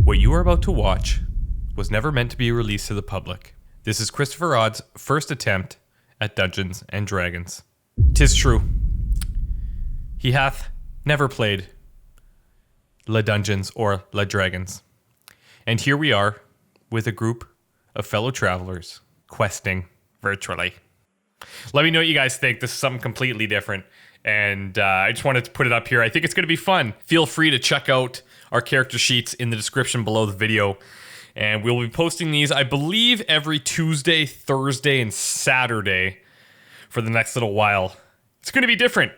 What you are about to watch was never meant to be released to the public. This is ChristopherOdd's first attempt at Dungeons and Dragons. 'Tis true. He hath never played Le Dungeons or Le Dragons. And here we are with a group of fellow travelers questing virtually. Let me know what you guys think. This is something completely different. And I just wanted to put it up here. I think it's going to be fun. Feel free to check out our character sheets in the description below the video. And we'll be posting these, I believe, every Tuesday, Thursday, and Saturday for the next little while. It's going to be different.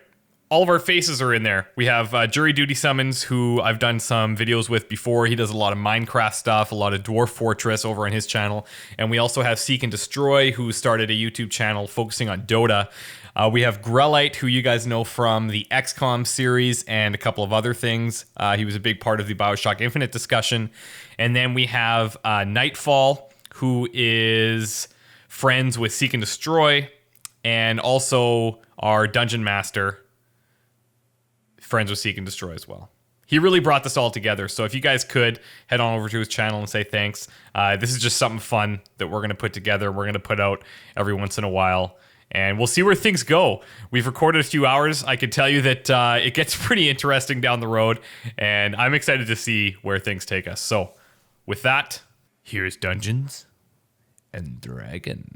All of our faces are in there. We have Jury Duty Summons, who I've done some videos with before. He does a lot of Minecraft stuff, a lot of Dwarf Fortress over on his channel. And we also have Seek and Destroy, who started a YouTube channel focusing on Dota. We have Grelite, who you guys know from the XCOM series and a couple of other things. He was a big part of the Bioshock Infinite discussion. And then we have Nightfall, who is friends with Seek and Destroy, and also our Dungeon Master, friends with Seek and Destroy as well. He really brought this all together. So if you guys could head on over to his channel and say thanks. This is just something fun that we're going to put together. We're going to put out every once in a while. And we'll see where things go. We've recorded a few hours. I can tell you that it gets pretty interesting down the road. And I'm excited to see where things take us. So with that, here's Dungeons and Dragons.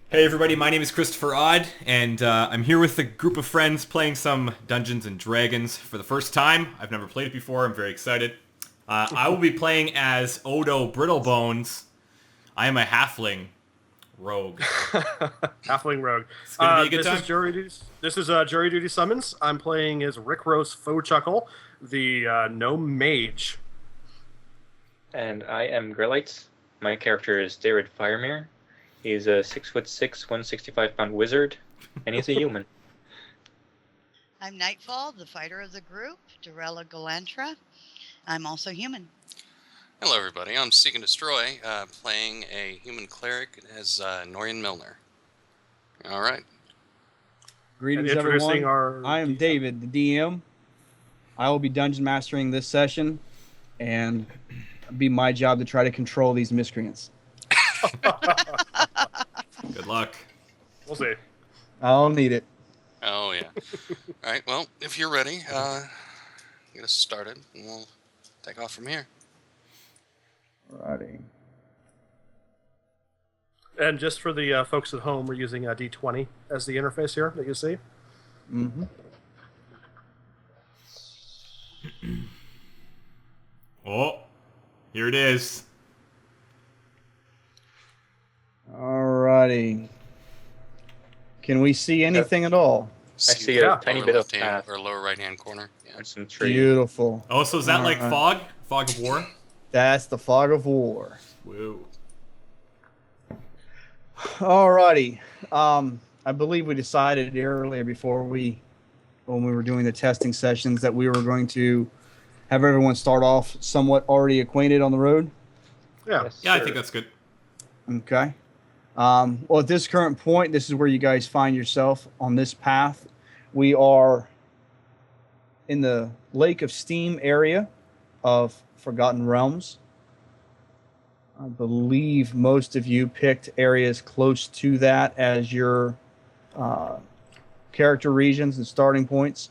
Hey everybody, my name is ChristopherOdd, and I'm here with a group of friends playing some Dungeons and Dragons for the first time. I've never played it before. I'm very excited. I will be playing as Odo Brittlebones. I am a halfling rogue. Halfling rogue. It's gonna be a good time. This is Jury Duty Summons. I'm playing as Rick Rose Faux-Chuckle, the gnome mage. And I am Grelite. My character is David Firemere. He's a 6'6", 165-pound wizard, and he's a human. I'm Nightfall, the fighter of the group, Dorella Galantra. I'm also human. Hello everybody, I'm Seek and Destroy, playing a human cleric as Norian Milner. Alright. Greetings everyone, I am David, the DM. I will be dungeon mastering this session, and it'll be my job to try to control these miscreants. Good luck. We'll see. I'll need it. Oh yeah. Alright, well, if you're ready, get us started, and we'll take off from here. Alrighty. And just for the folks at home, we're using D20 as the interface here that you see. Mm-hmm. Oh, here it is. Alrighty. Can we see anything at all? I see a tiny bit of path. Or lower right-hand corner. Yeah. And some trees. Beautiful. Oh, so is that like fog? Fog of war? That's the fog of war. Whoa. Alrighty. I believe we decided earlier when we were doing the testing sessions that we were going to have everyone start off somewhat already acquainted on the road. Yeah. Yes, Yeah, I sir. think that's good. Okay. Well, at this current point, this is where you guys find yourself on this path. We are in the Lake of Steam area of Forgotten Realms. I believe most of you picked areas close to that as your character regions and starting points.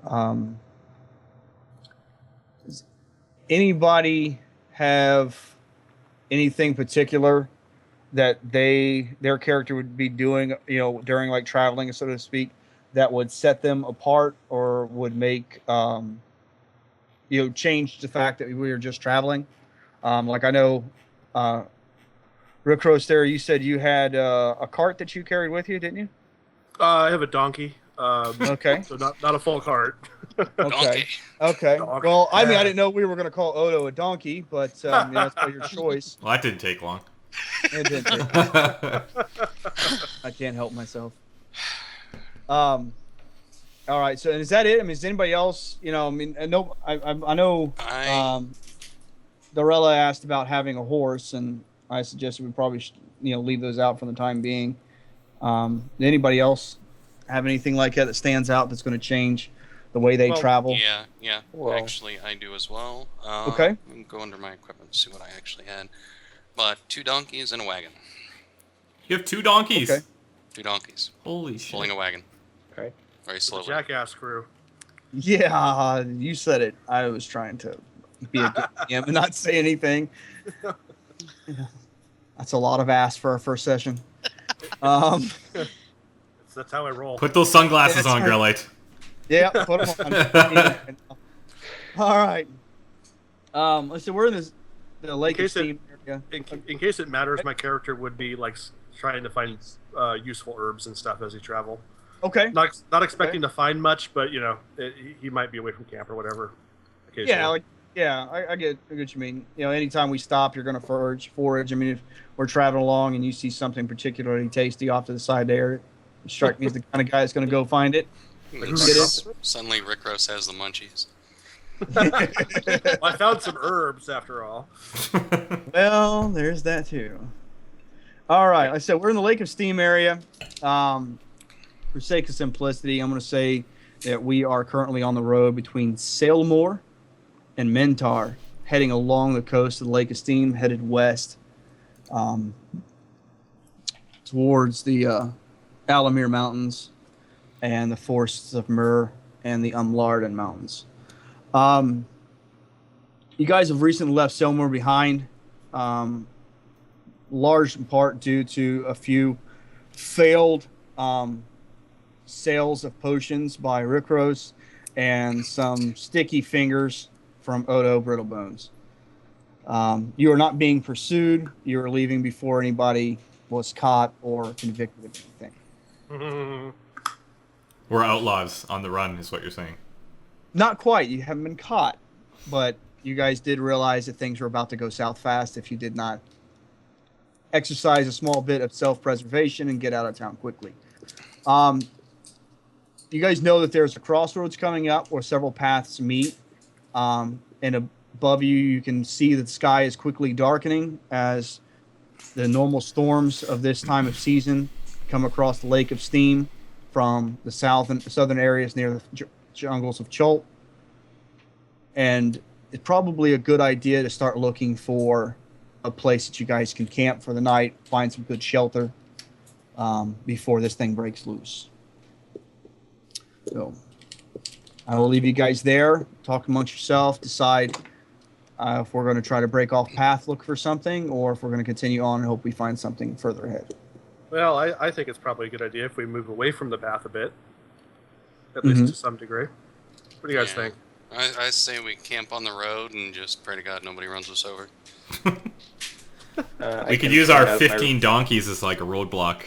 Does anybody have anything particular that their character would be doing, during like traveling, so to speak, that would set them apart or would make change the fact that we were just traveling? Like I know, Rick Rose there, you said you had a cart that you carried with you, didn't you? I have a donkey. Okay. So not a full cart. Okay. Okay. Well, I mean, I didn't know we were going to call Odo a donkey, but that's by your choice. Well, that didn't take long. It didn't take long. I can't help myself. All right. So is that it? I mean, is anybody else? I know. I know. Dorella asked about having a horse, and I suggested we probably should, leave those out for the time being. Did anybody else have anything like that stands out that's going to change the way they Well, travel? Yeah. Well- Actually, I do as well. Okay. Let me go under my equipment to see what I actually had. But 2 donkeys and a wagon. You have 2 donkeys. Okay. 2 donkeys Holy shit. pulling a wagon Right. very the slowly. jackass crew. Yeah, you said it. I was trying to be a good DM and not say anything. Yeah. That's a lot of ass for our first session. That's how I roll. Put those sunglasses Yeah, on, that's Grelite. Yeah, put them on. All right. Let's see. We're in the Lake of case it- Steam area. In case it matters, my character would be like trying to find useful herbs and stuff as he travel. Okay. Not expecting to find much, but he might be away from camp or whatever. Occasionally. I get what you mean. Anytime we stop, you're going to forage. I mean, if we're traveling along and you see something particularly tasty off to the side there, it strikes me as the kind of guy that's going to go find it. Suddenly, Rick Ross has the munchies. Well, I found some herbs after all. Well, there's that too. All right. Like I said, we're in the Lake of Steam area. For sake of simplicity, I'm going to say that we are currently on the road between Salemore and Mentar, heading along the coast of the Lake of Steam, headed west towards the Alamir Mountains and the forests of Mur and the Umlarden Mountains. You guys have recently left Salemore behind, large in part due to a few failed sales of potions by Rickros and some sticky fingers from Odo Brittlebones. You are not being pursued. You are leaving before anybody was caught or convicted of anything. We're outlaws on the run, is what you're saying. Not quite. You haven't been caught, but you guys did realize that things were about to go south fast if you did not exercise a small bit of self-preservation and get out of town quickly. You guys know that there's a crossroads coming up where several paths meet. And above you, you can see that the sky is quickly darkening as the normal storms of this time of season come across the Lake of Steam from the southern areas near the jungles of Chult. And it's probably a good idea to start looking for a place that you guys can camp for the night, find some good shelter before this thing breaks loose. So I will leave you guys there, talk amongst yourself, decide if we're going to try to break off path, look for something, or if we're going to continue on and hope we find something further ahead. Well, I think it's probably a good idea if we move away from the path a bit, at least to some degree. What do you guys think? I say we camp on the road and just pray to God nobody runs us over. We could use our 15 donkeys as like a roadblock.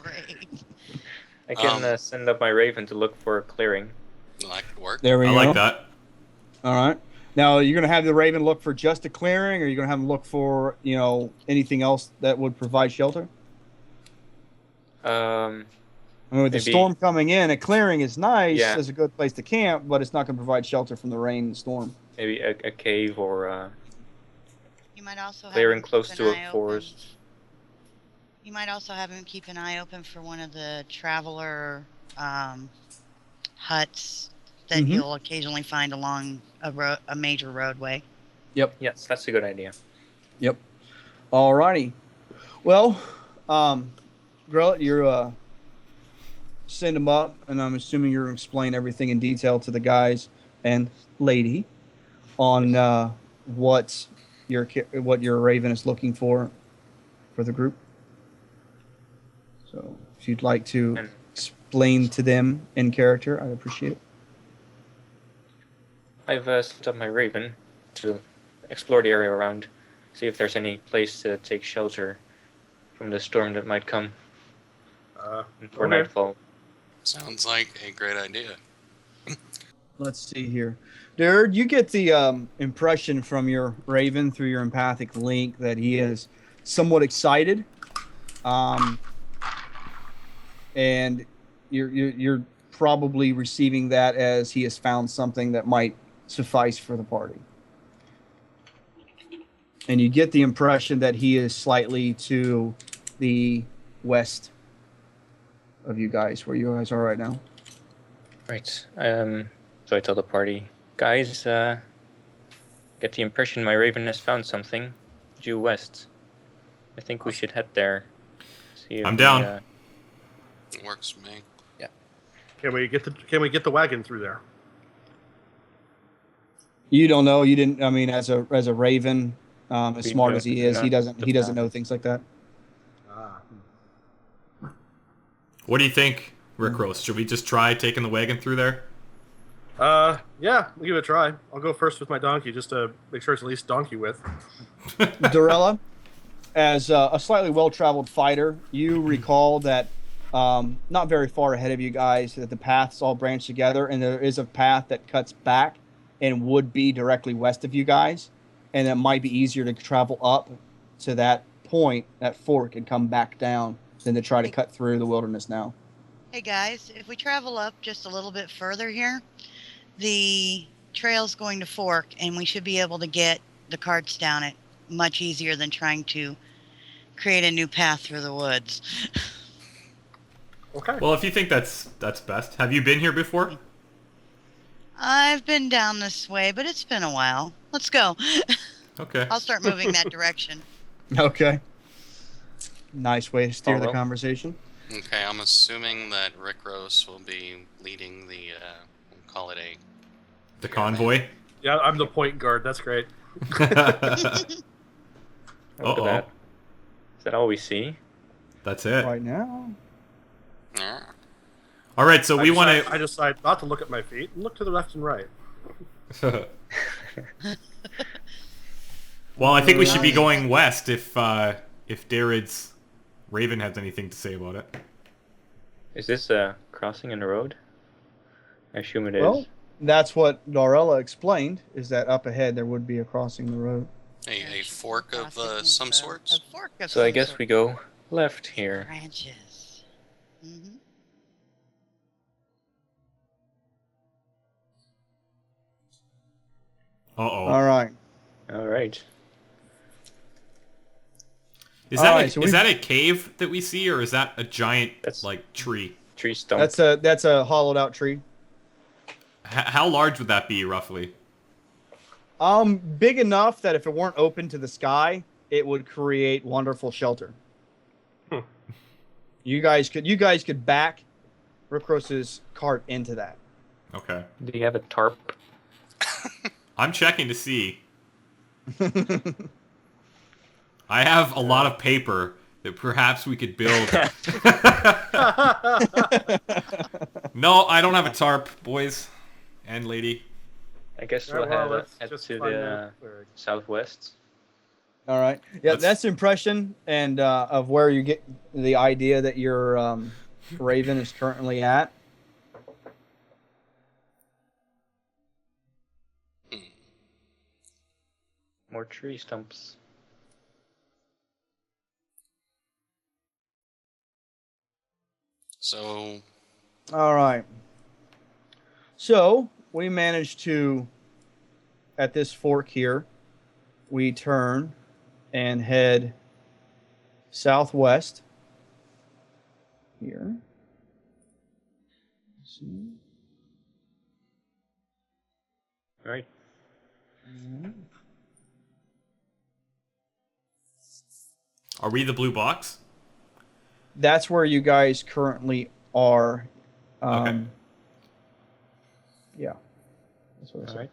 Great. I can send up my raven to look for a clearing. That could work. There we go. I like that. All right. Now, you're going to have the Raven look for just a clearing, or you're going to have him look for, anything else that would provide shelter? Um, I mean, with the maybe- storm coming in, a clearing is nice Yeah. as a good place to camp, but it's not going to provide shelter from the rain and storm. maybe a cave or You might also have clearing him keep close an to eye a open. forest. You might also have him keep an eye open for one of the traveler huts that Mhm. you'll occasionally find along a major roadway. Yes, that's a good idea. Yep. All righty. Well, Grellet, you're send them up, and I'm assuming you're going to explain everything in detail to the guys and lady on what your Raven is looking for the group. So, if you'd like to And- explain to them in character, I'd appreciate it. I've set up my raven to explore the area around, see if there's any place to take shelter from the storm that might come for Okay. nightfall. Sounds like a great idea. Let's see here. Dude, you get the impression from your Raven through your empathic link that he is somewhat excited. And you're probably receiving that as he has found something that might suffice for the party. And you get the impression that he is slightly to the west of you guys, where you guys are right now. Right. So I tell the party, guys, get the impression my raven has found something due west. I think we should head there. See if I'm down. It works for me. Can we get the wagon through there? You don't know. You didn't. I mean, as a raven, as We smart as don't he is, he know doesn't the path. know things like that. What do you think, Rick Rose? Should we just try taking the wagon through there? Yeah, we'll give it a try. I'll go first with my donkey just to make sure it's at least donkey width. Dorella, as a slightly well-traveled fighter, you recall that not very far ahead of you guys, that the paths all branch together, and there is a path that cuts back and would be directly west of you guys, and it might be easier to travel up to that point, that fork, and come back down than to try to cut through the wilderness now. Hey guys, if we travel up just a little bit further here, the trail's going to fork, and we should be able to get the carts down it much easier than trying to create a new path through the woods. Okay. Well, if you think that's best. Have you been here before? I've been down this way, but it's been a while. Let's go. Okay. I'll start moving that direction. Okay. Nice way to steer the Follow. conversation. Okay, I'm assuming that Rick Rose will be leading the, we'll call it The convoy. Yeah, I'm the point guard. That's great. Look at Uh-oh. that. Is that all we see? That's it. Right now. a... All right, so we want I decide not to look at my feet and look to the left and right. to. Well, I think we should be going west if Darid's Raven has anything to say about it. Is this a crossing in the road? I assume it is. Well, that's what Dorella explained, is that up ahead there would be a crossing the road. A fork of Crossing some a sorts? fork of So I some guess sort. we go left here. Branches. Mm-hmm. Uh-oh. All right. All right. Is All that right, so is we- that a cave that we see, or is that a giant That's- like tree? Tree stump. That's a hollowed out tree. How large would that be roughly? Big enough that if it weren't open to the sky, it would create wonderful shelter. Hmm. You guys could back Rick Rose's cart into that. Okay. Do you have a tarp? I'm checking to see. I have a lot of paper that perhaps we could build. No, I don't have a tarp, boys and lady. I guess Alright, we'll well, head let's just to find the that clearing. southwest. All right. Yeah, Let's- that's the impression and of where you get the idea that your Raven is currently at. More tree stumps. So, All right. So we managed to, at this fork here, we turn and head southwest here. See? All right. Are we the blue box? That's where you guys currently are. Okay. Yeah. That's what I All said. right.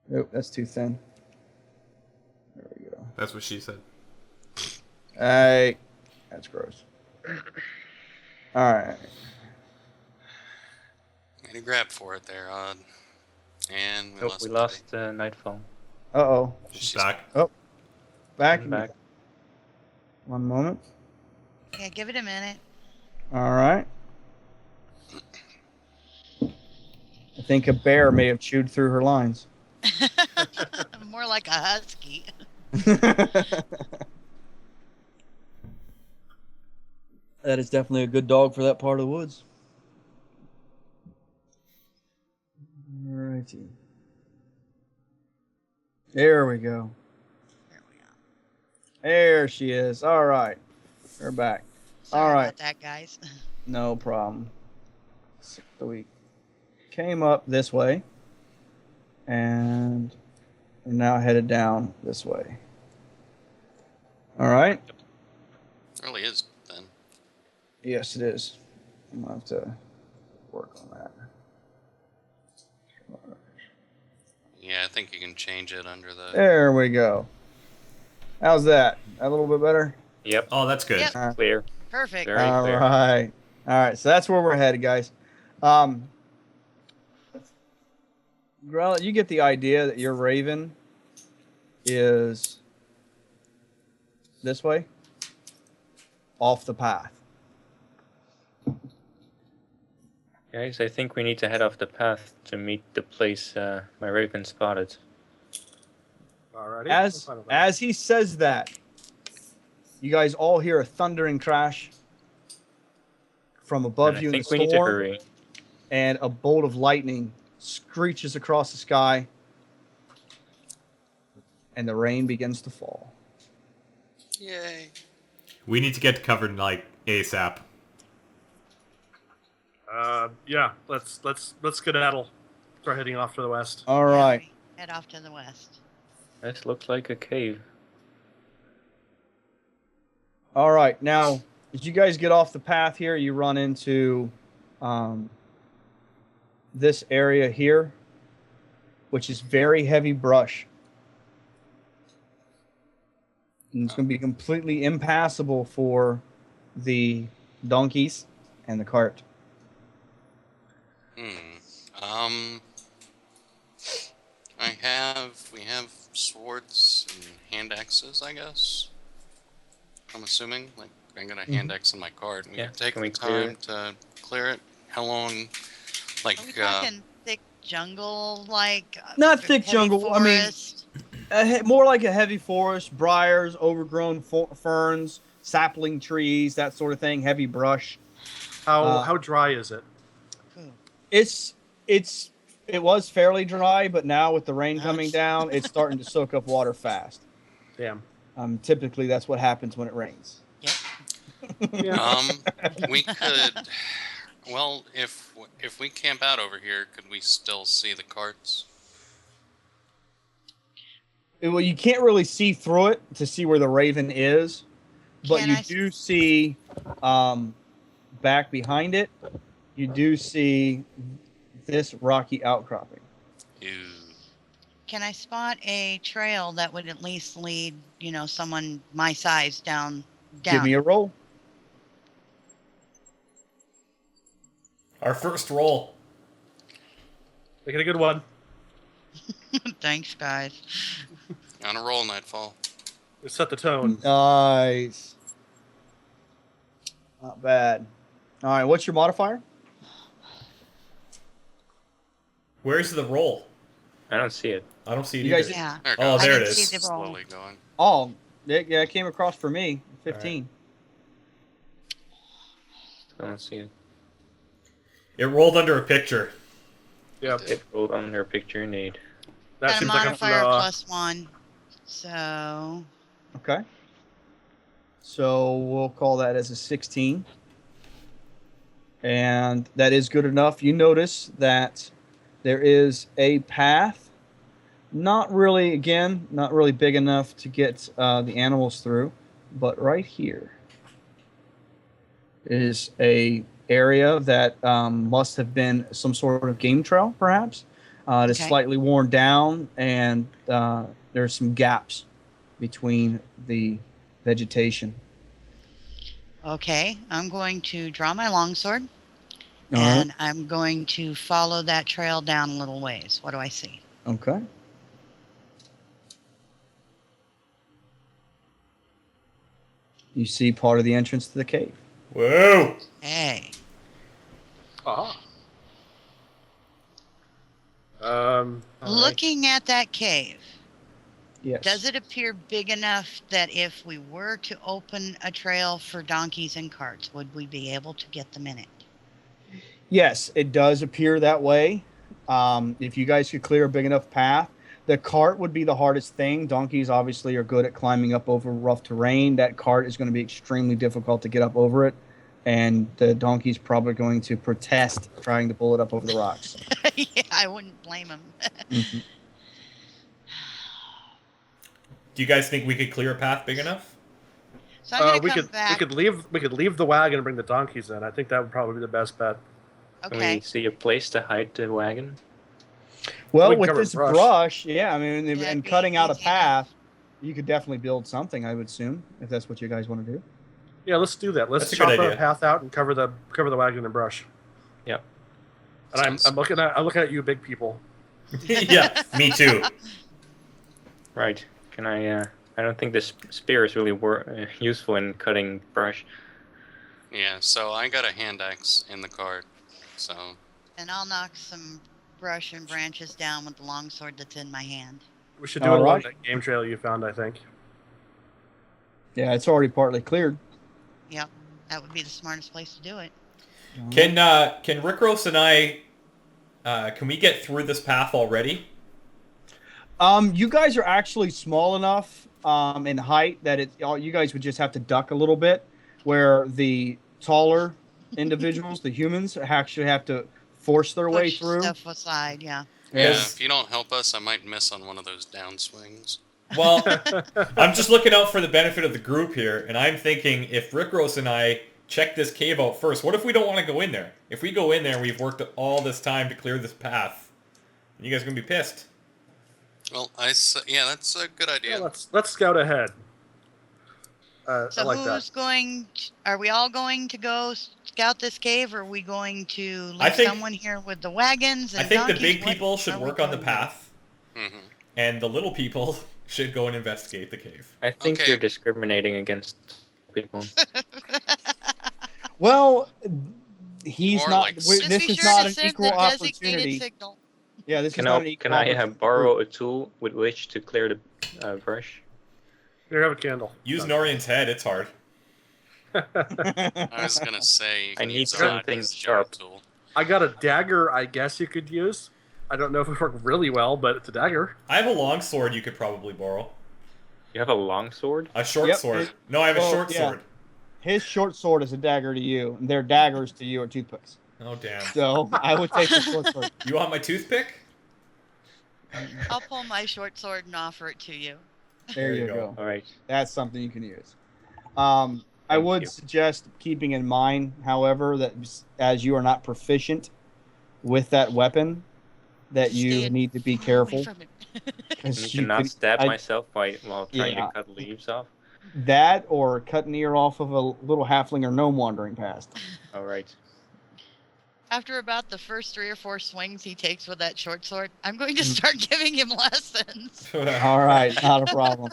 Nope, that's too thin. There we go. That's what she said. Hey, that's gross. All right. made a grab for it there, Odd. And Nope, we lost Nightfall. Uh-oh. She's back. Back. I'm back. One moment. Yeah, give it a minute. All right. I think a bear may have chewed through her lines. More like a husky. That is definitely a good dog for that part of the woods. Alrighty. There we go. There we are. There she is. All right. We're back. Sorry All right. about that, guys. No problem. So we came up this way, and we're now headed down this way. All right. It really is then. Yes, it is. I'm gonna have to work on that. Yeah, I think you can change it under the. There we go. How's that? A little bit better? Yep. Oh, that's good. Yep. Clear. Perfect. Very All clear. right. All right. So that's where we're headed, guys. Grell, you get the idea that your Raven is this way, off the path. Guys, I think we need to head off the path to meet the place my Raven spotted. Alrighty. As he says that, you guys all hear a thundering crash from above And you I in the think we need to storm, hurry. and a bolt of lightning screeches across the sky, and the rain begins to fall. Yay. We need to get covered like ASAP. Yeah. Let's skedaddle. Start heading off to the west. All right. Yeah, we head off to the west. This looks like a cave. All right. Now, as you guys get off the path here, you run into this area here, which is very heavy brush. And it's going to be completely impassable for the donkeys and the cart. We have swords and hand axes, I guess. I'm assuming. Like, I'm gonna hand axe in my cart. We Yeah, can take can the we clear time to clear it. How long? Like, Are we talking thick jungle, like Not thick heavy jungle, I mean- forest? More like a heavy forest, briars, overgrown ferns, sapling trees, that sort of thing, heavy brush. How dry is it? Ooh. It was fairly dry, but now with the rain Nice. coming down, it's starting to soak up water fast. Damn. Typically, that's what happens when it rains. Yeah. we could. Well, if we camp out over here, could we still see the carts? Well, you can't really see through it to see where the raven is, but Can you I do see back behind it. You do see this rocky outcropping. Ew. Can I spot a trail that would at least lead, someone my size down? Give me a roll. Our first roll. Make it a good one. Thanks, guys. On a roll, Nightfall. Let's set the tone. Nice. Not bad. All right, what's your modifier? Where's the roll? I don't see it. I don't see it You guys- either. Yeah. There it Oh, goes. there I it didn't is. see the roll. Slowly going. Oh, it came across for me. 15. I don't see it. It rolled under a picture. Yeah. It rolled on their picture indeed. That Got a seems like I'm from modifier the. +1. So Okay. So we'll call that as a 16. And that is good enough. You notice that there is a path. Not really big enough to get the animals through. But right here is a area that must have been some sort of game trail, perhaps. It is Okay. slightly worn down, and there's some gaps between the vegetation. okay, I'm going to draw my longsword, All right. and I'm going to follow that trail down a little ways. What do I see? Okay. You see part of the entrance to the cave. Whoa! Hey, Aha. All right. looking at that cave, Yes. does it appear big enough that if we were to open a trail for donkeys and carts, would we be able to get them in it? Yes, it does appear that way. If you guys could clear a big enough path, the cart would be the hardest thing. Donkeys obviously are good at climbing up over rough terrain. That cart is going to be extremely difficult to get up over it. and the donkey's probably going to protest trying to pull it up over the rocks. Yeah, I wouldn't blame him. Mhm. Do you guys think we could clear a path big enough? So I'm gonna we come could back. we could leave the wagon and bring the donkeys in. I think that would probably be the best bet. Can Okay. we see a place to hide the wagon? Well, We can with cover this brush. brush, yeah, I mean, That'd and be cutting out a easy path, you could definitely build something, I would assume, if that's what you guys want to do. Yeah, let's do that. Let's That's a good chop a idea. path out and cover the wagon in brush. Yep. And I'm looking at you, big people. Yeah, me too. Right. Can I? I don't think this spear is really useful in cutting brush. Yeah, so I got a hand axe in the cart. So And I'll knock some brush and branches down with the longsword that's in my hand. We should do it along Alright. that game trail you found, I think. Yeah, it's already partly cleared. Yep, that would be the smartest place to do it. Can Rick Ross and I can we get through this path already? You guys are actually small enough in height that you guys would just have to duck a little bit, where the taller individuals, the humans, actually have to force their way Push through. stuff aside, yeah. yeah, Yes. if you don't help us, I might miss on one of those downswings. Well, I'm just looking out for the benefit of the group here, and I'm thinking if Rick Ross and I check this cave out first, what if we don't want to go in there? If we go in there, we've worked all this time to clear this path. You guys are gonna be pissed. Well, yeah, that's a good idea. Yeah, let's scout ahead. So I like who's that. going? Are we all going to go scout this cave, or are we going to leave I think- someone here with the wagons? And I think the donkeys? big What people should are we work on the going to do? path, hmm and the little people should go and investigate the cave. I think Okay. you're discriminating against people. Well, he's Or not. like This Just be is sure not to an send equal the designated opportunity. signal. Yeah, this is Can not I an equal can I opportunity. borrow a tool with which to clear the brush? Here, have a candle. Use Norian's head, it's hard. I was gonna say you I can need use something Rodney's sharp. tool. I got a dagger. I guess you could use. I don't know if it worked really well, but it's a dagger. I have a long sword you could probably borrow. You have a long sword? A short Yep, sword. it- No, I have a well, short yeah. sword. His short sword is a dagger to you, and their daggers to you are toothpicks. Oh damn. So I would take the short sword. You want my toothpick? I'll pull my short sword and offer it to you. There you go. All right. That's something you can use. I Thank would you. suggest keeping in mind, however, that as you are not proficient with that weapon, that you Stay need to be far away careful. from it. 'cause I need you to not could- stab I- myself while trying Yeah. to cut leaves off. That or cut an ear off of a little halfling or gnome wandering past. All right. After about the first 3 or 4 swings he takes with that short sword, I'm going Mm. to start giving him lessons. All right, not a problem.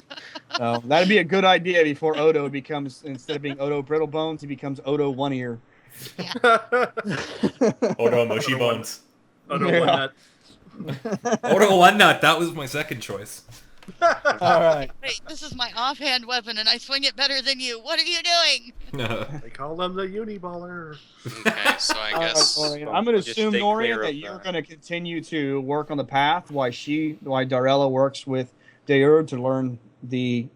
So that'd be a good idea before Odo becomes, instead of being Odo Brittlebones, he becomes Odo One Ear. Odo Mushy Bones. Oh, no, Yeah. one Odo One Nut, that was my second choice. All right. Wait, this is my offhand weapon and I swing it better than you. What are you doing? They call them the Uniballer. Okay, so I All right, guess Norian. I'm going to Just assume, stay Norian, clear that of, you're going to continue to work on the path while Darella works with Daur to learn the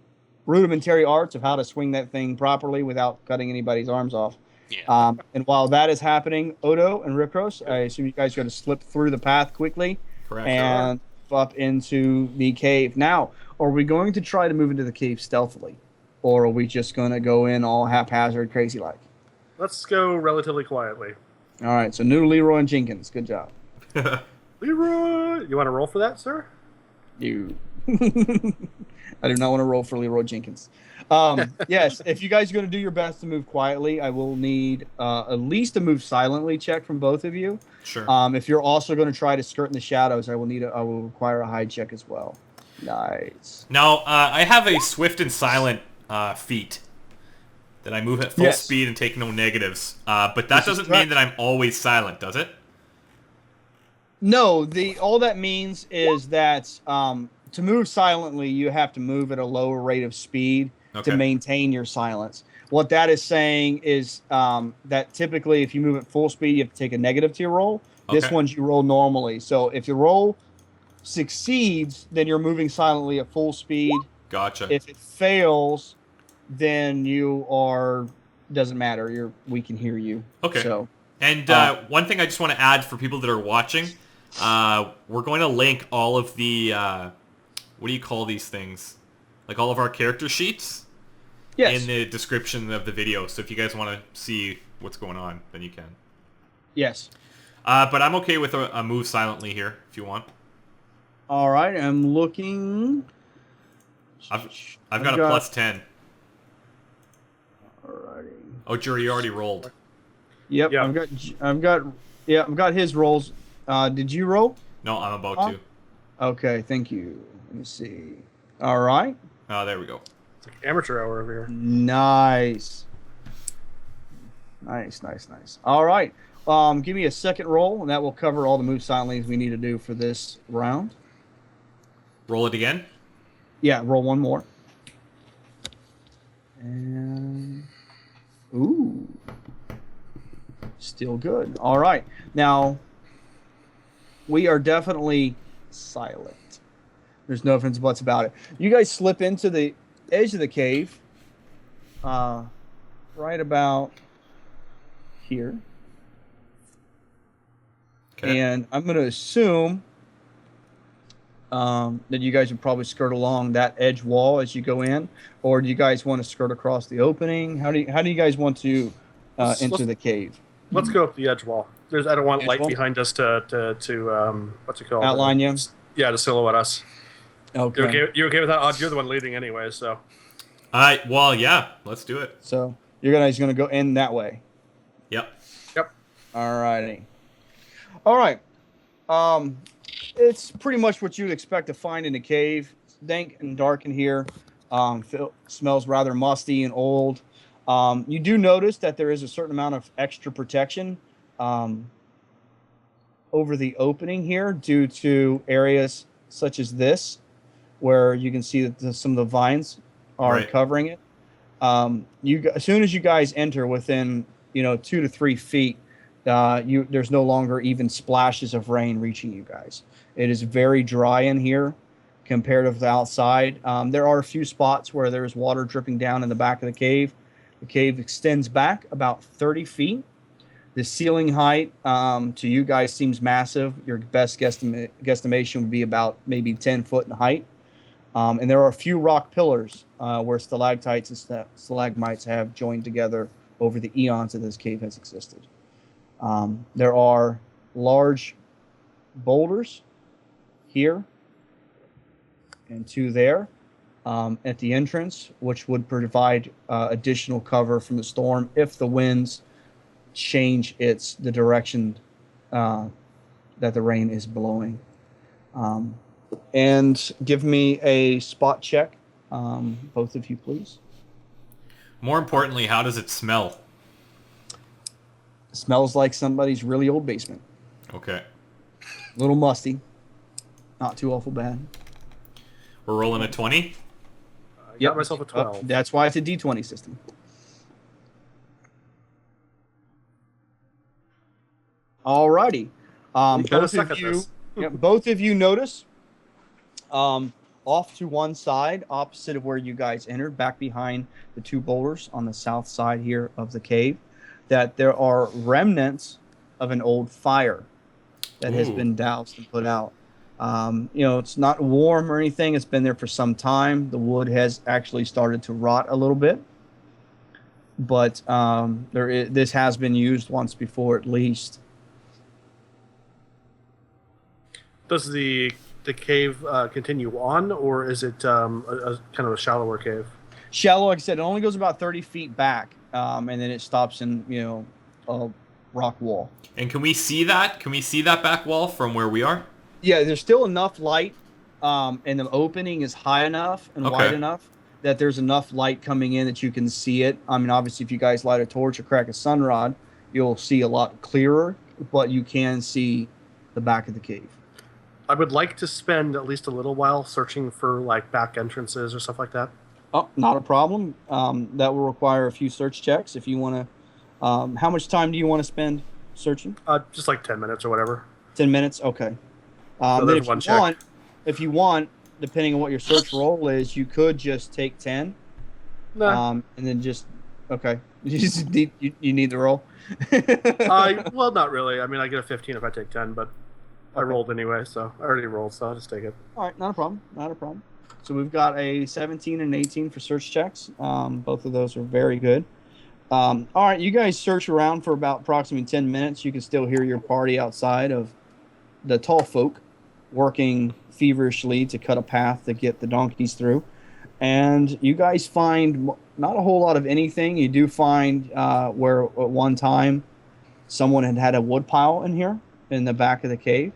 rudimentary arts of how to swing that thing properly without cutting anybody's arms off. yeah. And while that is happening, Odo and Rikros, I assume you guys are going to slip through the path quickly Correct. and up into the cave. Now, are we going to try to move into the cave stealthily? Or are we just going to go in all haphazard, crazy like? Let's go relatively quietly. All right, so new Leroy and Jenkins. Good job. Leroy, you want to roll for that, sir? You. I do not want to roll for Leroy Jenkins. Yes, if you guys are going to do your best to move quietly, I will need at least a move silently check from both of you. Sure. If you're also going to try to skirt in the shadows, I will require a hide check as well. Nice. Now, I have a swift and silent feat that I move at full Yes. speed and take no negatives. But that This is doesn't correct. mean that I'm always silent, does it? No, all that means is that to move silently, you have to move at a lower rate of speed Okay. to maintain your silence. What that is saying is that typically, if you move at full speed, you have to take a negative to your roll. This Okay. one's you roll normally. So if your roll succeeds, then you're moving silently at full speed. Gotcha. If it fails, then you are doesn't matter. We can hear you. Okay. So, and one thing I just want to add for people that are watching, we're going to link all of the what do you call these things? Like all of our character sheets in the description of the video. So if you guys want to see what's going on, then you can. Yes. But I'm okay with a move silently here if you want. All right, I'm looking. I've got a plus 10. Alrighty. Oh, Jury, you already rolled. Yep. Yeah. I've got his rolls. Did you roll? No, I'm about to. Okay, thank you. Let me see. All right. Oh, there we go. It's like amateur hour over here. Nice. All right. Give me a second roll, and that will cover all the move silently we need to do for this round. Roll it again. Yeah, roll one more. And ooh, still good. All right. Now we are definitely silent. There's no ifs and buts about it. You guys slip into the edge of the cave, right about here. Okay. And I'm going to assume that you guys would probably skirt along that edge wall as you go in, or do you guys want to skirt across the opening? How do you guys want to enter the cave? Let's go up the edge wall. I don't want Edge light wall? behind us to what's it called? Outline you? Yeah, to silhouette us. Okay. You okay with that? Odd, you're the one leading anyway, so. Well, yeah. Let's do it. So you guys going to go in that way. Yep. All righty. All right. It's pretty much what you'd expect to find in a cave. It's dank and dark in here. Smells rather musty and old. You do notice that there is a certain amount of extra protection over the opening here due to areas such as this, where you can see that some of the vines are covering it. As soon as you guys enter within 2 to 3 feet, there's no longer even splashes of rain reaching you guys. It is very dry in here compared to the outside. There are a few spots where there's water dripping down in the back of the cave. The cave extends back about 30 feet. The ceiling height to you guys seems massive. Your best guesstimation would be about maybe 10 foot in height. And there are a few rock pillars where stalactites and stalagmites have joined together over the eons that this cave has existed. There are large boulders here and 2 there at the entrance, which would provide additional cover from the storm if the winds change the direction that the rain is blowing. And give me a spot check, both of you, please. More importantly, how does it smell? It smells like somebody's really old basement. Okay. A little musty. Not too awful bad. We're rolling a 20? I got myself a 12. That's why it's a D20 system. Alrighty. Both of you notice off to one side, opposite of where you guys entered, back behind the 2 boulders on the south side here of the cave, that there are remnants of an old fire that has been doused and put out. It's not warm or anything. It's been there for some time. The wood has actually started to rot a little bit, but this has been used once before at least. Does the cave continue on, or is it a kind of a shallower cave? Shallow, like I said, it only goes about 30 feet back, and then it stops in a rock wall. And can we see that? Can we see that back wall from where we are? Yeah, there's still enough light, and the opening is high enough and wide enough that there's enough light coming in that you can see it. I mean, obviously, if you guys light a torch or crack a sunrod, you'll see a lot clearer, but you can see the back of the cave. I would like to spend at least a little while searching for like back entrances or stuff like that. Oh, not a problem. That will require a few search checks. If you want to, how much time do you want to spend searching? Just like 10 minutes or whatever. 10 minutes. Okay. So then if you want, depending on what your search roll is, you could just take 10, Nah. and then just Okay. You just need you need the roll. Well, not really. I mean, I get a 15 if I take 10, but I Okay. rolled anyway, so I already rolled, so I'll just take it. All right, not a problem. Not a problem. So we've got a 17 and 18 for search checks. Both of those are very good. All right, you guys search around for about approximately 10 minutes. You can still hear your party outside of the tall folk working feverishly to cut a path to get the donkeys through. And you guys find not a whole lot of anything. You do find where at one time someone had a wood pile in here in the back of the cave.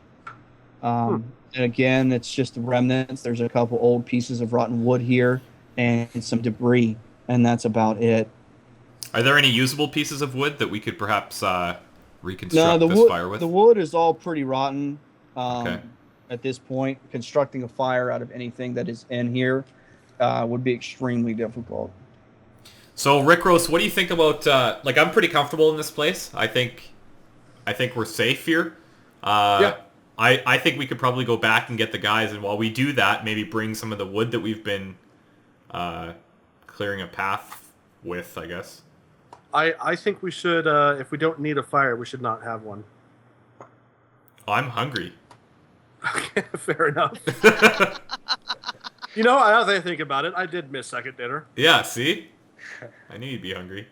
And again, it's just the remnants. There's a couple old pieces of rotten wood here and some debris, and that's about it. Are there any usable pieces of wood that we could perhaps reconstruct this wood, fire with? the wood is all pretty rotten Okay. at this point. Constructing a fire out of anything that is in here would be extremely difficult. So, Rick Rose, what do you think about? I'm pretty comfortable in this place. I think we're safe here. Yeah. I think we could probably go back and get the guys, and while we do that, maybe bring some of the wood that we've been clearing a path with, I guess. I think we should, if we don't need a fire, we should not have one. Oh, I'm hungry. Okay, fair enough. Now that I think about it, I did miss second dinner. Yeah, see? I knew you'd be hungry.